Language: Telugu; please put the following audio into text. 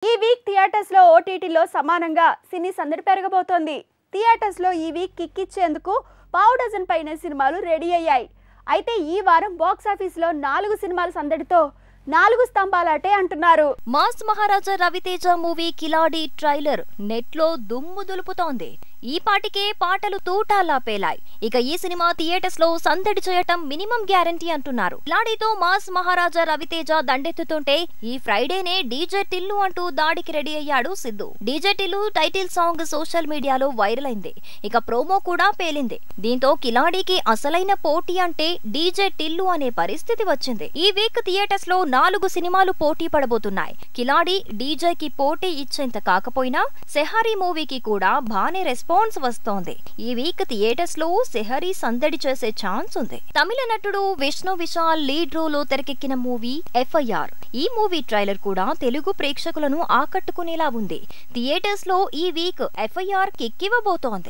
ఈ వీక్ థియేటర్స్ లో ఓటీటీలో సమానంగా సినీ సందడి పెరగబోతోంది. థియేటర్స్ లో ఈ వీక్ కిక్కిచ్చేందుకు పావు డజన్ పైన సినిమాలు రెడీ అయ్యాయి. అయితే ఈ వారం బాక్స్ ఆఫీస్ లో 4 సినిమాల సందడితో 4 స్తంభాలాటే అంటున్నారు. మాస్ మహారాజా రవితేజ మూవీ కిలాడి ట్రైలర్ నెట్ లో దుమ్ము దులుపుతోంది. ఈ పాటికే పాటలు తూటాలా పేలాయి. ఇక ఈ సినిమా థియేటర్స్ లో సందడి చేయటం మినిమం గ్యారంటీ అంటున్నారు. కిలాడితో మాస్ మహారాజా రవితేజ దండెత్తుతుంటే ఈ ఫ్రైడేనే డీజే టిల్లు అంటూ దాడికి రెడీ అయ్యాడు Siddhu. DJ Tillu title song social మీడియాలో వైరల్ అయింది. ఇక ప్రోమో కూడా పేలింది. దీంతో కిలాడికి అసలైన పోటీ అంటే డీజే టిల్లు అనే పరిస్థితి వచ్చింది. ఈ వీక్ థియేటర్స్ లో 4 సినిమాలు పోటీ పడబోతున్నాయి. కిలాడి డీజేకి పోటీ ఇచ్చేంత కాకపోయినా సెహరీ మూవీకి కూడా బానే రెస్పాన్స్ వస్తోంది. ఈ వీక్ థియేటర్స్ లో సెహరీ సందడి చేసే ఛాన్స్ ఉంది. తమిళ నటుడు విష్ణు విశాల్ లీడ్ రోల్ లో తెరకెక్కిన మూవీ ఎఫ్ఐఆర్. ఈ మూవీ ట్రైలర్ కూడా తెలుగు ప్రేక్షకులను ఆకట్టుకునేలా ఉంది. థియేటర్స్ లో ఈ వీక్ ఎఫ్ఐఆర్ కిక్కివ్వబోతోంది.